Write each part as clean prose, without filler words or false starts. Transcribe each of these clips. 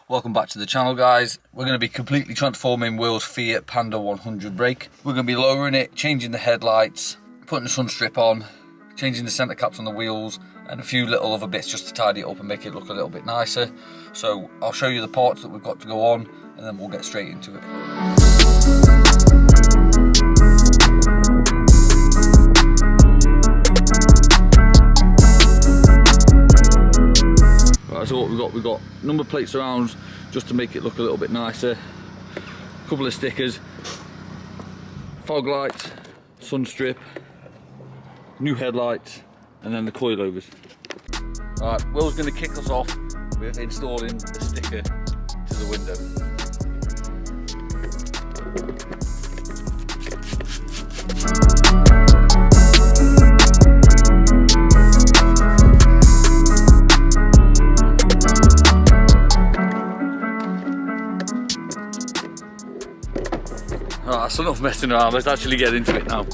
Welcome back to the channel, guys. We're going to be completely transforming Will's Fiat Panda 100 brake. We're going to be lowering it, changing the headlights, putting the sun strip on, changing the centre caps on the wheels, and a few little other bits just to tidy it up and make it look a little bit nicer. So I'll show you the parts that we've got to go on, and then we'll get straight into it. So what we've got number plate surrounds just to make it look a little bit nicer, a couple of stickers, fog lights, sun strip, new headlights, and then the coilovers. Alright, Will's going to kick us off with installing the sticker to the window. Alright, that's enough messing around, let's actually get into it now.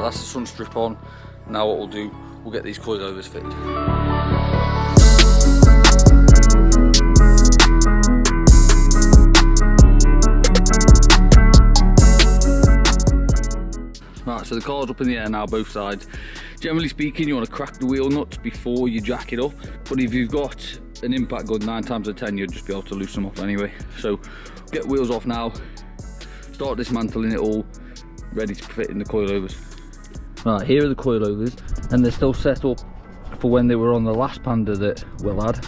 That's the sun strip on. Now what we'll do, we'll get these coilovers fitted. Right, so the car's up in the air now, both sides. Generally speaking, you want to crack the wheel nuts before you jack it up, but if you've got an impact gun, 9 times out of 10 you'll just be able to loosen them up anyway. So get wheels off now, start dismantling it all, ready to fit in the coilovers. Right, here are the coilovers, and they're still set up for when they were on the last Panda that Will had.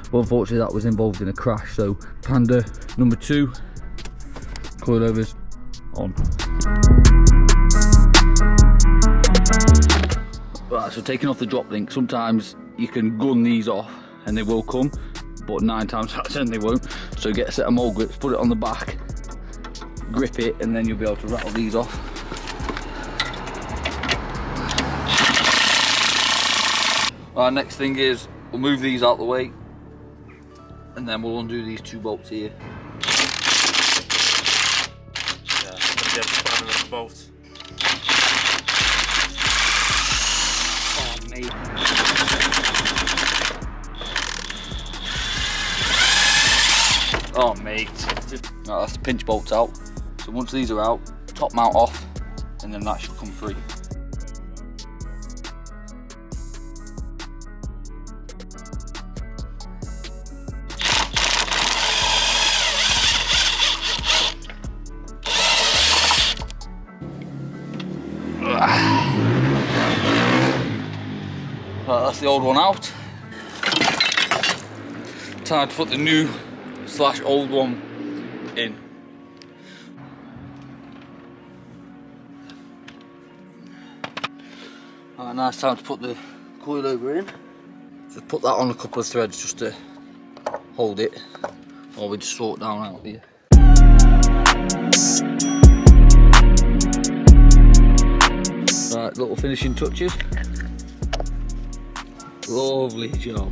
But unfortunately that was involved in a crash, so Panda number 2, coilovers on. Right, so taking off the drop link, sometimes you can gun these off and they will come, but 9 times out of 10 they won't. So get a set of mold grips, put it on the back, grip it, and then you'll be able to rattle these off. Our next thing is we'll move these out the way, and then we'll undo these 2 bolts here. Yeah, I'm gonna get the panel of the bolt. Oh mate. Oh mate. Right, that's the pinch bolts out. So once these are out, top mount off, and then that should come free. Right, that's the old one out. Time to put the new / old one in. Right, now it's time to put the coilover in. Just put that on a couple of threads just to hold it, or we just sort down out here. Right, little finishing touches. Lovely job.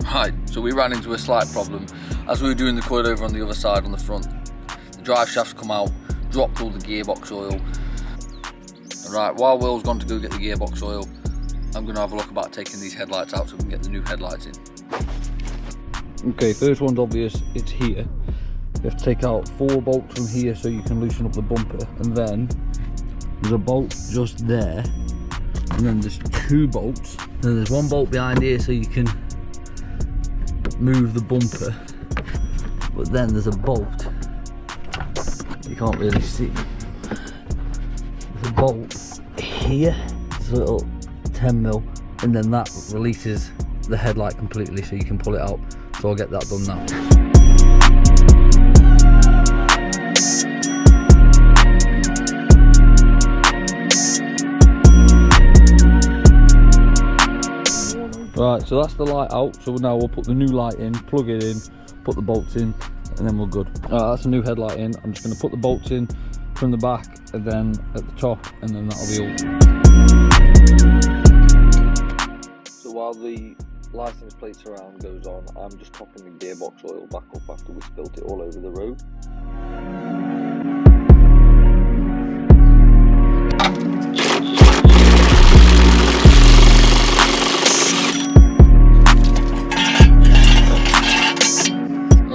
Right, so we ran into a slight problem. As we were doing the coilover on the other side on the front, the drive shafts come out, dropped all the gearbox oil. Right, while Will's gone to go get the gearbox oil, I'm going to have a look about taking these headlights out so we can get the new headlights in. Okay, first one's obvious, it's here. You have to take out 4 bolts from here so you can loosen up the bumper, and then there's a bolt just there, and then there's 2 bolts, and then there's 1 bolt behind here so you can move the bumper, but then there's a bolt you can't really see. There's a bolt here, it's a little 10mm, and then that releases the headlight completely so you can pull it out. So I'll get that done now. Right, so that's the light out. So now we'll put the new light in, plug it in, put the bolts in, and then we're good. That's a new headlight in. I'm just going to put the bolts in from the back and then at the top, and then that'll be all. So while the license plate surround goes on, I'm just topping the gearbox oil back up after we spilt it all over the road.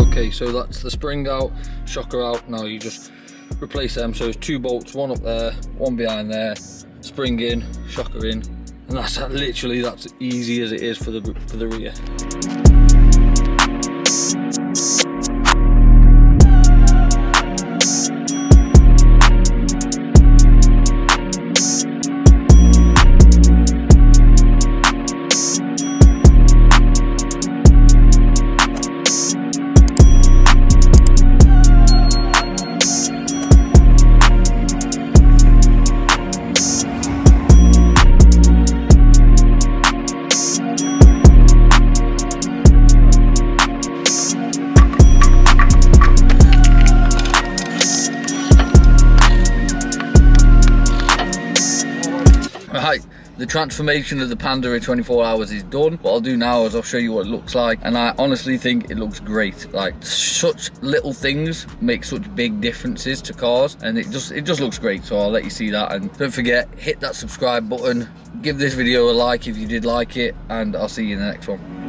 Okay, so that's the spring out, shocker out. Now you just replace them. So it's 2 bolts, one up there, one behind there, spring in, shocker in, and that's literally that's easy as it is for the rear. Right, the transformation of the Panda in 24 hours is done. What I'll do now is I'll show you what it looks like, and I honestly think it looks great. Like, such little things make such big differences to cars, and it just looks great. So I'll let you see that, and don't forget, hit that subscribe button, give this video a like if you did like it, and I'll see you in the next one.